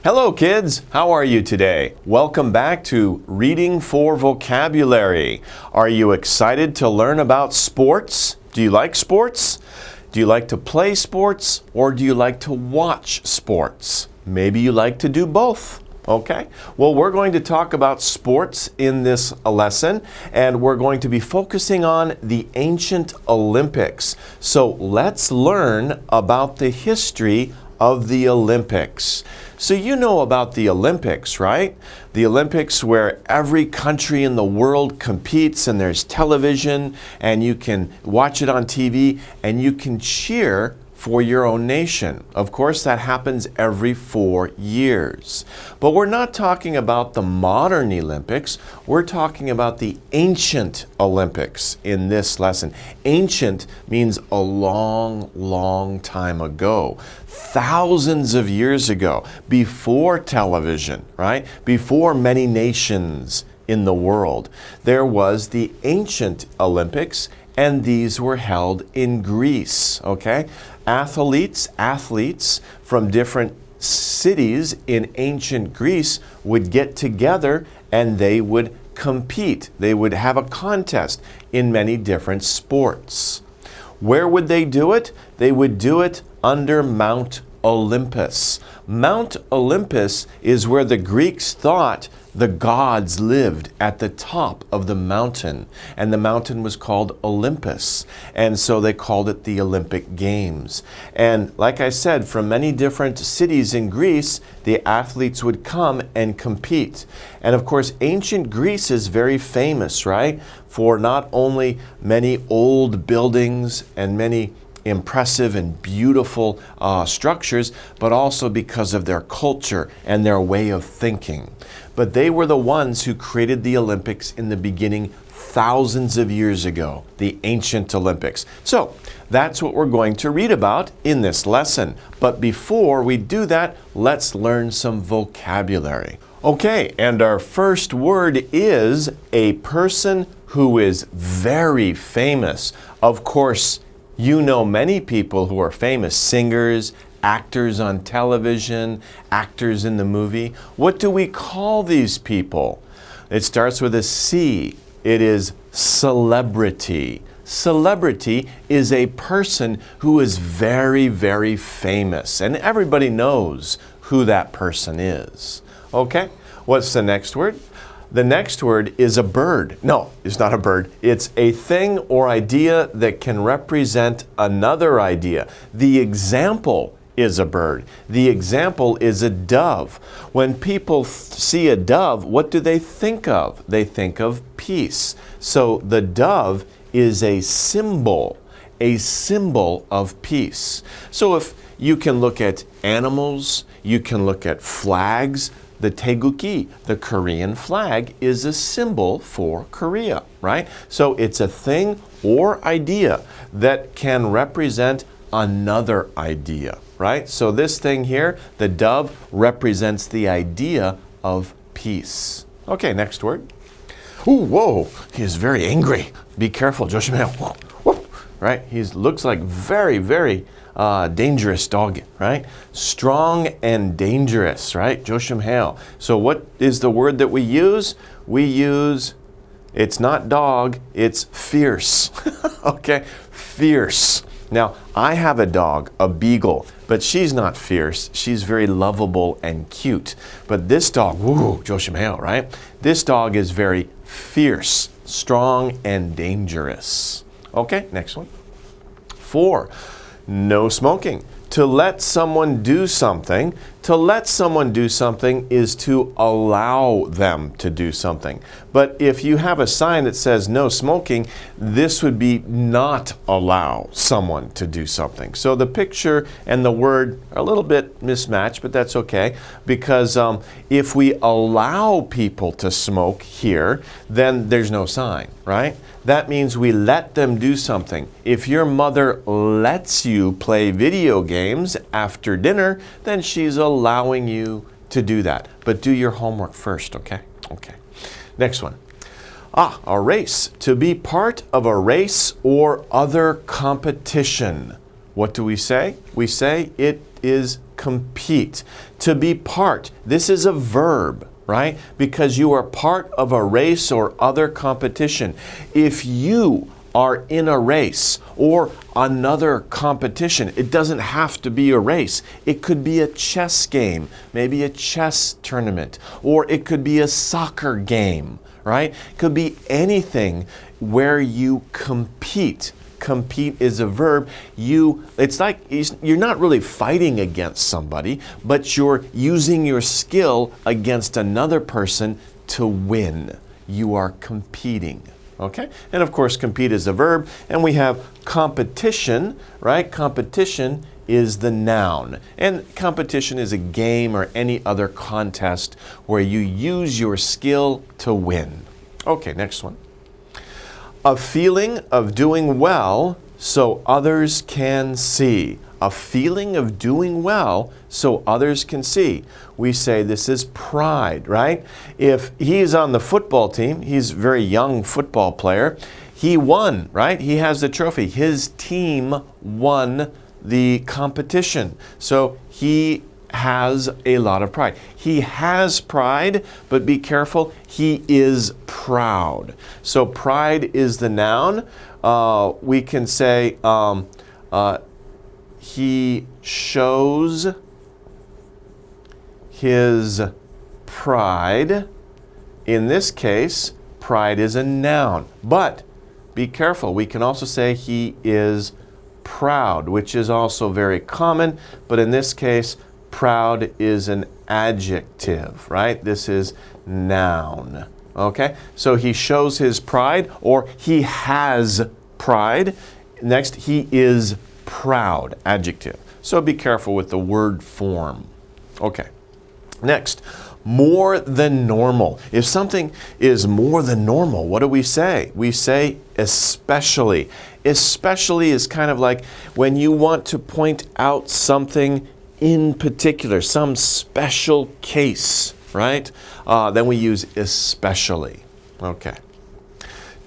Hello kids, how are you today? Welcome back to Reading for Vocabulary. Are you excited to learn about sports? Do you like sports? Do you like to play sports or do you like to watch sports? Maybe you like to do both. Okay, well, we're going to talk about sports in this lesson, and we're going to be focusing on the ancient Olympics. So let's learn about the history of the Olympics. So you know about the Olympics, right? The Olympics where every country in the world competes and there's television and you can watch it on TV and you can cheer for your own nation. Of course, that happens every 4 years. But we're not talking about the modern Olympics. We're talking about the ancient Olympics in this lesson. Ancient means a long, long time ago. Thousands of years ago, before television, right? Before many nations in the world, there was the ancient Olympics, and these were held in Greece, okay? Athletes from different cities in ancient Greece would get together and they would compete. They would have a contest in many different sports. Where would they do it? They would do it under Mount Olympus. Mount Olympus is where the Greeks thought the gods lived, at the top of the mountain. And the mountain was called Olympus. And so they called it the Olympic Games. And like I said, from many different cities in Greece, the athletes would come and compete. And of course, ancient Greece is very famous, right? For not only many old buildings and many impressive and beautiful structures, but also because of their culture and their way of thinking. But they were the ones who created the Olympics in the beginning thousands of years ago, the ancient Olympics. So that's what we're going to read about in this lesson. But before we do that, let's learn some vocabulary. Okay, and our first word is a person who is very famous. Of course, you know many people who are famous, singers, actors on television, actors in the movie. What do we call these people? It starts with a C. It is celebrity. Celebrity is a person who is very, very famous, and everybody knows who that person is. Okay, what's the next word? The next word is a bird. No, it's not a bird. It's a thing or idea that can represent another idea. The example is a bird. The example is a dove. When people see a dove, what do they think of? They think of peace. So the dove is a symbol of peace. So if you can look at animals, you can look at flags. The taeguki, the Korean flag, is a symbol for Korea, right? So it's a thing or idea that can represent another idea, right? So this thing here, the dove, represents the idea of peace. Okay, next word. Ooh, whoa, he is very angry. Be careful, 조심해요. Right? He looks like very, very dangerous dog, right? Strong and dangerous, right? 조심해요. So what is the word that we use? We use, it's not dog, it's fierce. Okay, fierce. Now, I have a dog, a beagle, but she's not fierce. She's very lovable and cute. But this dog, woo, 조심해요, right? This dog is very fierce, strong and dangerous. Okay, next one. 4, no smoking. To let someone do something. To let someone do something is to allow them to do something. But if you have a sign that says no smoking, this would be not allow someone to do something. So the picture and the word are a little bit mismatched, but that's okay, because if we allow people to smoke here, then there's no sign, right? That means we let them do something. If your mother lets you play video games after dinner, then she's allowing you to do that. But do your homework first, okay? Okay. Next one. A race. To be part of a race or other competition. What do we say? We say it is compete. To be part, this is a verb, right? Because you are part of a race or other competition. If you are in a race or another competition, it doesn't have to be a race. It could be a chess game, maybe a chess tournament, or it could be a soccer game, right? It could be anything where you compete. Compete is a verb. It's like you're not really fighting against somebody, but you're using your skill against another person to win. You are competing. Okay? And of course, compete is a verb. And we have competition, right? Competition is the noun. And competition is a game or any other contest where you use your skill to win. Okay, next one. A feeling of doing well so others can see. A feeling of doing well so others can see. We say this is pride, right? If he's on the football team, he's a very young football player, he won, right? He has the trophy. His team won the competition. So he has a lot of pride. He has pride, but be careful, he is proud. So pride is the noun. We can say he shows his pride. In this case, pride is a noun. But be careful, we can also say he is proud, which is also very common, but in this case, proud is an adjective, right? This is noun, okay? So he shows his pride, or he has pride. Next, he is proud, adjective. So be careful with the word form. Okay. Next, more than normal. If something is more than normal, what do we say? We say especially. Especially is kind of like when you want to point out something in particular, some special case, right? Then we use especially. Okay.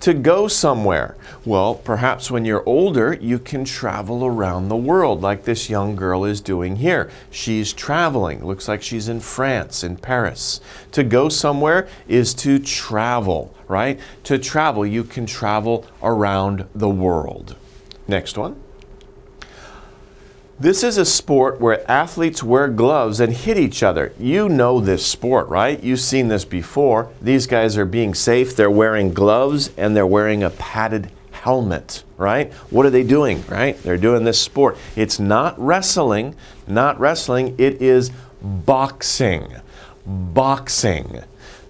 To go somewhere. Well, perhaps when you're older, you can travel around the world like this young girl is doing here. She's traveling. Looks like she's in France, in Paris. To go somewhere is to travel, right? To travel, you can travel around the world. Next one. This is a sport where athletes wear gloves and hit each other. You know this sport, right? You've seen this before. These guys are being safe. They're wearing gloves and they're wearing a padded helmet, right? What are they doing, right? They're doing this sport. It's not wrestling, it is boxing. Boxing.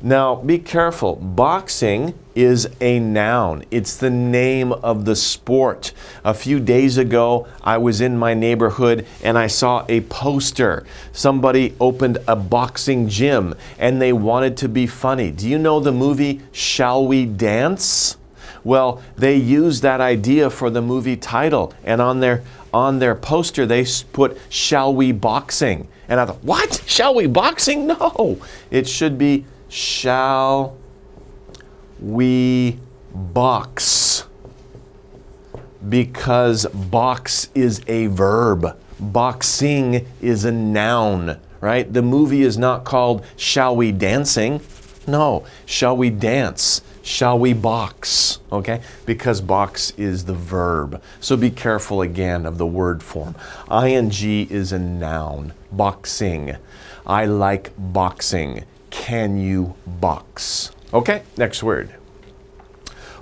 Now, be careful. Boxing is a noun. It's the name of the sport. A few days ago, I was in my neighborhood and I saw a poster. Somebody opened a boxing gym and they wanted to be funny. Do you know the movie Shall We Dance? Well, they used that idea for the movie title, and on their poster they put Shall We Boxing. And I thought, what? Shall We Boxing? No. It should be Shall we box? Because box is a verb. Boxing is a noun, right? The movie is not called Shall We Dancing? No, Shall We Dance? Shall we box? Okay? Because box is the verb. So be careful again of the word form. ING is a noun. Boxing. I like boxing. Can you box? Okay, next word.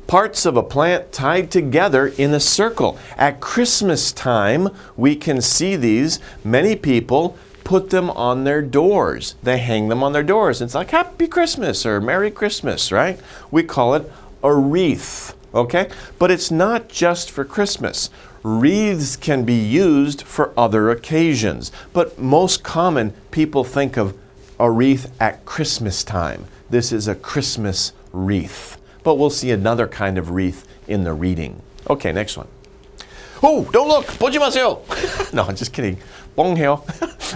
Parts of a plant tied together in a circle. At Christmas time, we can see these. Many people put them on their doors. They hang them on their doors. It's like Happy Christmas or Merry Christmas, right? We call it a wreath, okay? But it's not just for Christmas. Wreaths can be used for other occasions, but most common, people think of a wreath at Christmas time. This is a Christmas wreath. But we'll see another kind of wreath in the reading. Okay, next one. Oh, don't look! 보지마세요! No, I'm just kidding. 뻥해요,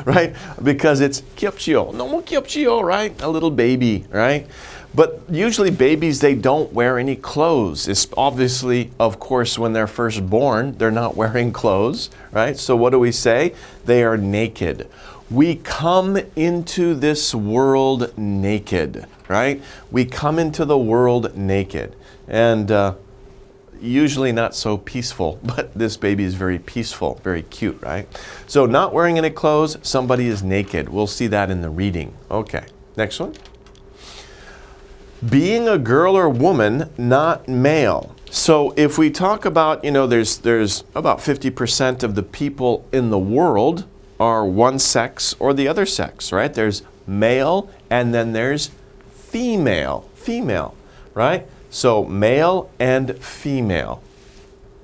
right? Because it's 귀엽지요. 너무 귀엽지요, right? A little baby, right? But usually babies, they don't wear any clothes. It's obviously, of course, when they're first born, they're not wearing clothes, right? So what do we say? They are naked. We come into this world naked, right? We come into the world naked. And usually not so peaceful, but this baby is very peaceful, very cute, right? So not wearing any clothes, somebody is naked. We'll see that in the reading. Okay, next one. Being a girl or woman, not male. So if we talk about, there's about 50% of the people in the world are one sex or the other sex, right? There's male and then there's female, right? So male and female.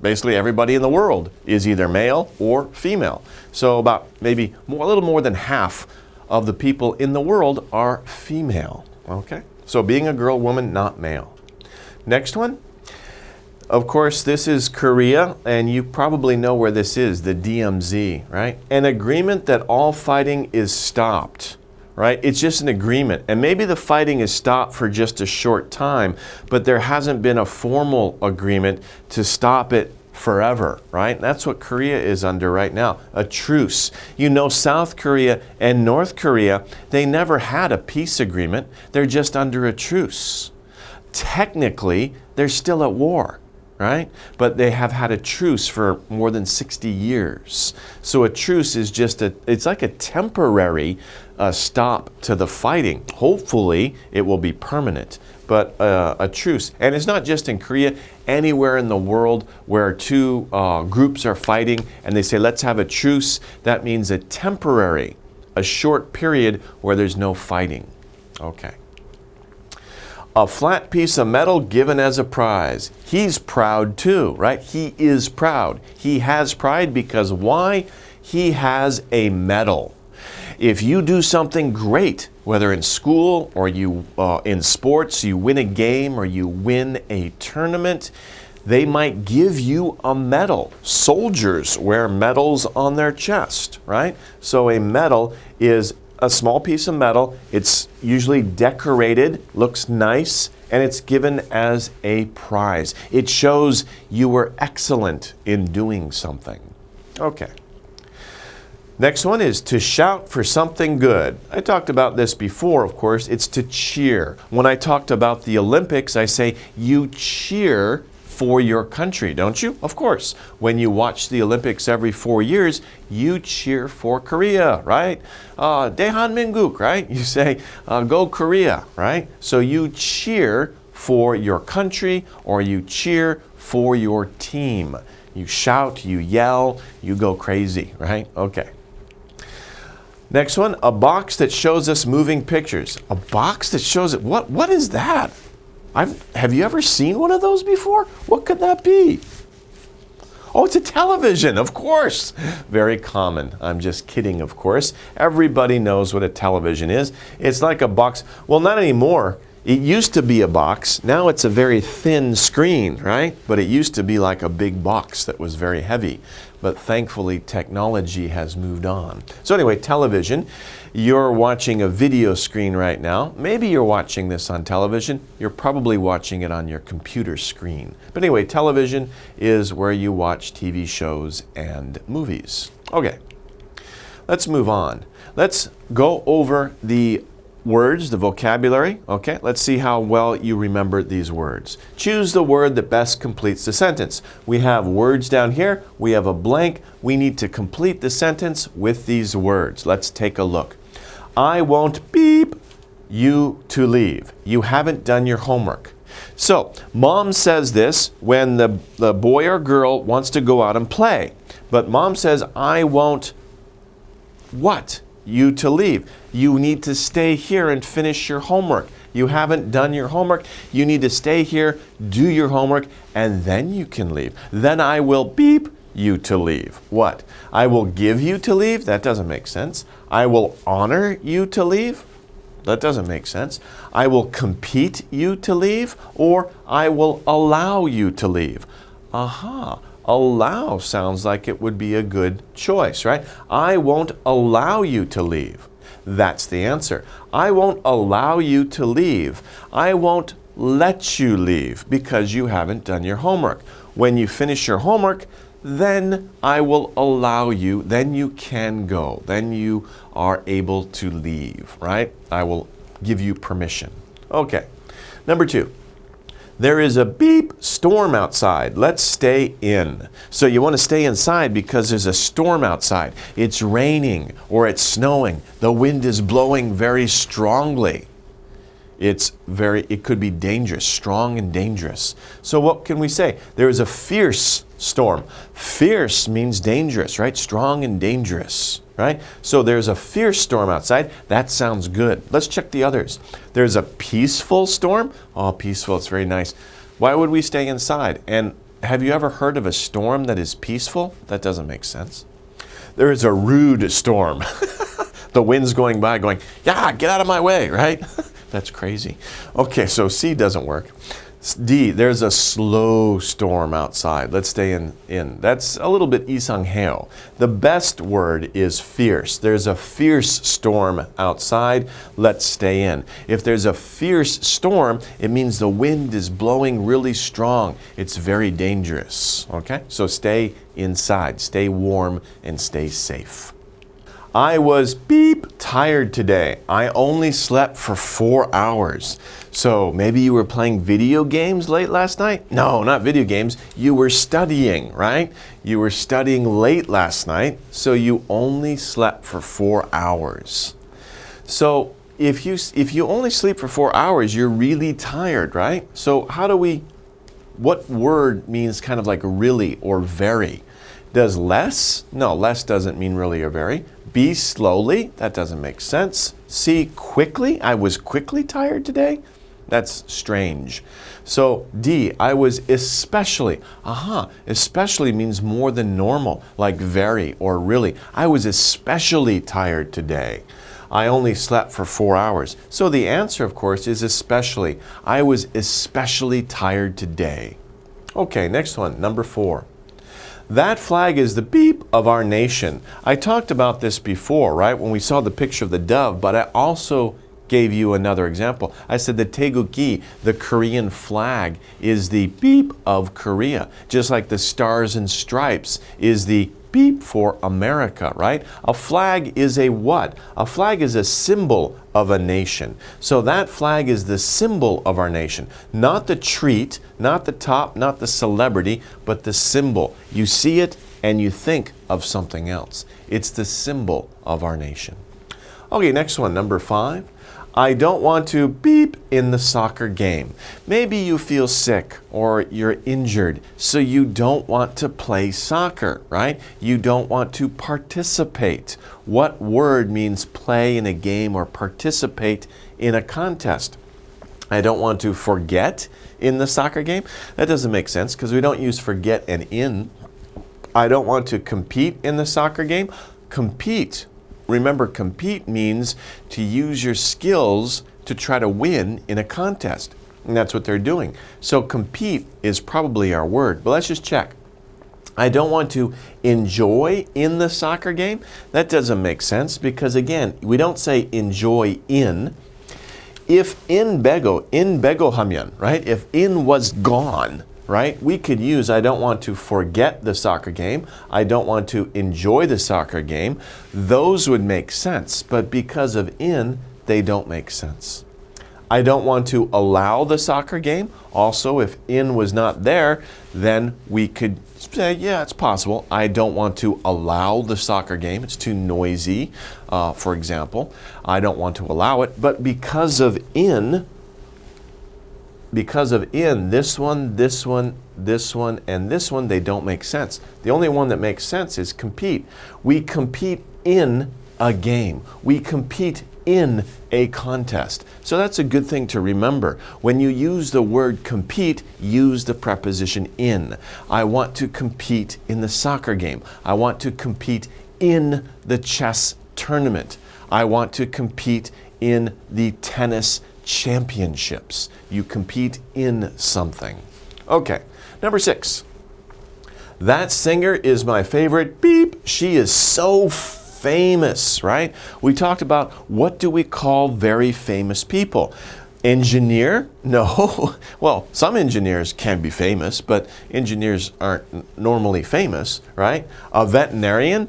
Basically everybody in the world is either male or female. So about maybe a little more than half of the people in the world are female, okay? So being a girl, woman, not male. Next one. Of course, this is Korea, and you probably know where this is, the DMZ, right? An agreement that all fighting is stopped, right? It's just an agreement. And maybe the fighting is stopped for just a short time, but there hasn't been a formal agreement to stop it forever, right? That's what Korea is under right now, a truce. South Korea and North Korea, they never had a peace agreement. They're just under a truce. Technically, they're still at war, right? But they have had a truce for more than 60 years. So a truce is it's like a temporary stop to the fighting. Hopefully, it will be permanent. But a truce. And it's not just in Korea, anywhere in the world where two groups are fighting and they say, let's have a truce, that means a short period where there's no fighting. Okay. A flat piece of metal given as a prize. He's proud too, right? He is proud. He has pride because why? He has a medal. If you do something great, whether in school or you in sports, you win a game or you win a tournament, they might give you a medal. Soldiers wear medals on their chest, right? So a medal is a small piece of metal. It's usually decorated, looks nice, and it's given as a prize. It shows you were excellent in doing something. Okay. Next one is to shout for something good. I talked about this before, of course. It's to cheer. When I talked about the Olympics, I say you cheer for your country, don't you? Of course. When you watch the Olympics every 4 years, you cheer for Korea, right? Daehanmin국, right? You say, go Korea, right? So you cheer for your country or you cheer for your team. You shout, you yell, you go crazy, right? Okay. Next one, a box that shows us moving pictures. A box that shows it. What is that? Have you ever seen one of those before? What could that be? Oh, it's a television, of course. Very common. I'm just kidding, of course. Everybody knows what a television is. It's like a box. Well, not anymore. It used to be a box. Now it's a very thin screen, right? But it used to be like a big box that was very heavy. But thankfully, technology has moved on. So anyway, television. You're watching a video screen right now. Maybe you're watching this on television. You're probably watching it on your computer screen. But anyway, television is where you watch TV shows and movies. Okay, let's move on. Let's go over the words, the vocabulary. Okay, let's see how well you remember these words. Choose the word that best completes the sentence. We have words down here. We have a blank. We need to complete the sentence with these words. Let's take a look. I won't beep you to leave. You haven't done your homework. So, mom says this when the boy or girl wants to go out and play. But mom says, I won't what? You to leave. You need to stay here and finish your homework. You haven't done your homework. You need to stay here, do your homework, and then you can leave. Then I will beep you to leave. What? I will give you to leave? That doesn't make sense. I will honor you to leave? That doesn't make sense. I will compete you to leave, or I will allow you to leave. Aha. Allow sounds like it would be a good choice, right? I won't allow you to leave. That's the answer. I won't allow you to leave. I won't let you leave because you haven't done your homework. When you finish your homework, then I will allow you, then you can go. Then you are able to leave, right? I will give you permission. Okay. Number 2. There is a beep storm outside. Let's stay in. So you want to stay inside because there's a storm outside. It's raining or it's snowing. The wind is blowing very strongly. It could be dangerous, strong and dangerous. So what can we say? There is a fierce storm. Fierce means dangerous, right? Strong and dangerous, right? So there's a fierce storm outside. That sounds good. Let's check the others. There's a peaceful storm. Oh, peaceful, it's very nice. Why would we stay inside? And have you ever heard of a storm that is peaceful? That doesn't make sense. There is a rude storm. The wind's going by going, yeah, get out of my way, right? That's crazy. Okay, so C doesn't work. D, there's a slow storm outside. Let's stay in. That's a little bit isangheo. The best word is fierce. There's a fierce storm outside. Let's stay in. If there's a fierce storm, it means the wind is blowing really strong. It's very dangerous. Okay? So stay inside. Stay warm and stay safe. I was beep tired today. I only slept for 4 hours. So maybe you were playing video games late last night? No, not video games. You were studying, right? You were studying late last night, so you only slept for 4 hours. So if you only sleep for 4 hours, you're really tired, right? So what word means kind of like really or very? Does less? No, less doesn't mean really or very. B, slowly? That doesn't make sense. C, quickly? I was quickly tired today? That's strange. So D, I was especially. Especially means more than normal, like very or really. I was especially tired today. I only slept for 4 hours. So the answer, of course, is especially. I was especially tired today. Okay, next one, number 4. That flag is the beep of our nation. I talked about this before, right? When we saw the picture of the dove, but I also gave you another example. I said the taeguki, the Korean flag, is the beep of Korea. Just like the stars and stripes is the beep for America, right? A flag is a what? A flag is a symbol of a nation. So that flag is the symbol of our nation. Not the treat, not the top, not the celebrity, but the symbol. You see it and you think of something else. It's the symbol of our nation. Okay, next one, number 5. I don't want to beep in the soccer game. Maybe you feel sick or you're injured, so you don't want to play soccer, right? You don't want to participate. What word means play in a game or participate in a contest? I don't want to forget in the soccer game. That doesn't make sense because we don't use forget and in. I don't want to compete in the soccer game. Compete. Remember, compete means to use your skills to try to win in a contest. And that's what they're doing. So compete is probably our word. But let's just check. I don't want to enjoy in the soccer game. That doesn't make sense because, again, we don't say enjoy in. If in bego hamyeon, right? If in was gone, right? We could use I don't want to forget the soccer game. I don't want to enjoy the soccer game. Those would make sense, but because of in, they don't make sense. I don't want to allow the soccer game. Also, if in was not there, then we could say, yeah, it's possible. I don't want to allow the soccer game. It's too noisy, for example. I don't want to allow it, but because of in, this one, and this one, they don't make sense. The only one that makes sense is compete. We compete in a game. We compete in a contest. So that's a good thing to remember. When you use the word compete, use the preposition in. I want to compete in the soccer game. I want to compete in the chess tournament. I want to compete in the tennis championships. You compete in something. Okay, number 6. That singer is my favorite. Beep. She is so famous, right? We talked about what do we call very famous people? Engineer? No. Well, some engineers can be famous, but engineers aren't normally famous, right? A veterinarian?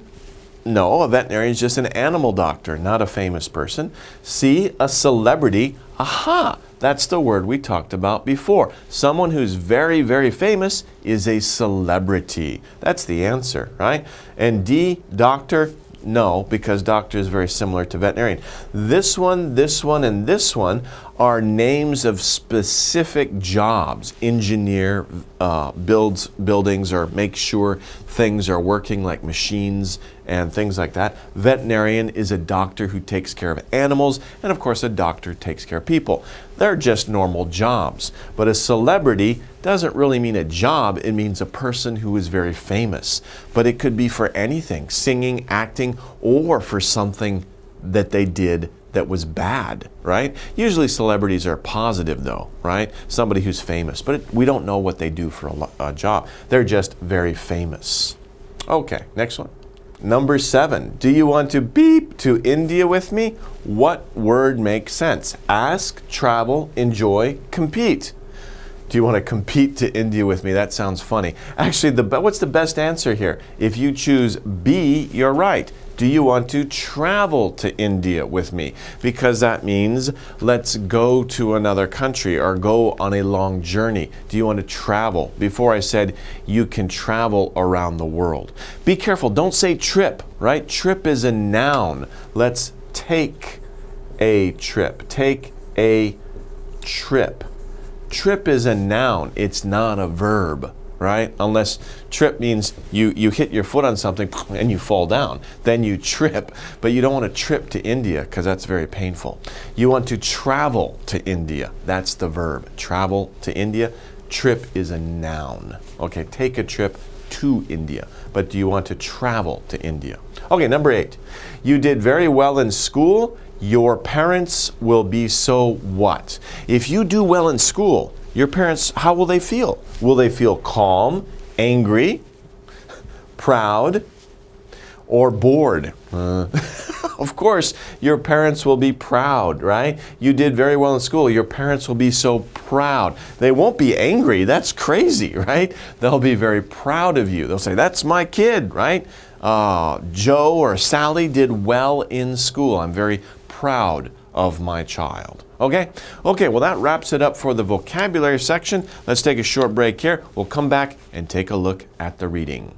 No, a veterinarian is just an animal doctor, not a famous person. C, a celebrity. Aha! That's the word we talked about before. Someone who's very, very famous is a celebrity. That's the answer, right? And D, doctor. No, because doctor is very similar to veterinarian. This one, and this one are names of specific jobs. Engineer builds buildings or makes sure things are working like machines and things like that. Veterinarian is a doctor who takes care of animals, and of course a doctor takes care of people. They're just normal jobs. But a celebrity doesn't really mean a job, it means a person who is very famous. But it could be for anything, singing, acting, or for something that they did that was bad, right? Usually celebrities are positive though, right? Somebody who's famous, but we don't know what they do for a job. They're just very famous. Okay, next one. Number 7, do you want to beep to India with me? What word makes sense? Ask, travel, enjoy, compete. Do you want to compete to India with me? That sounds funny. Actually, what's the best answer here? If you choose B, you're right. Do you want to travel to India with me? Because that means let's go to another country or go on a long journey. Do you want to travel? Before I said you can travel around the world. Be careful, don't say trip, right? Trip is a noun. Let's take a trip. Take a trip. Trip is a noun, it's not a verb, right? Unless trip means you hit your foot on something and you fall down, then you trip. But you don't want to trip to India because that's very painful. You want to travel to India, that's the verb. Travel to India, trip is a noun. Okay, take a trip to India, but do you want to travel to India? Okay, number 8, you did very well in school. Your parents will be so what? If you do well in school, your parents, how will they feel? Will they feel calm, angry, proud, or bored? Of course, your parents will be proud, right? You did very well in school. Your parents will be so proud. They won't be angry. That's crazy, right? They'll be very proud of you. They'll say, that's my kid, right? Joe or Sally did well in school. I'm very proud of my child. Okay? Okay, well that wraps it up for the vocabulary section. Let's take a short break here. We'll come back and take a look at the reading.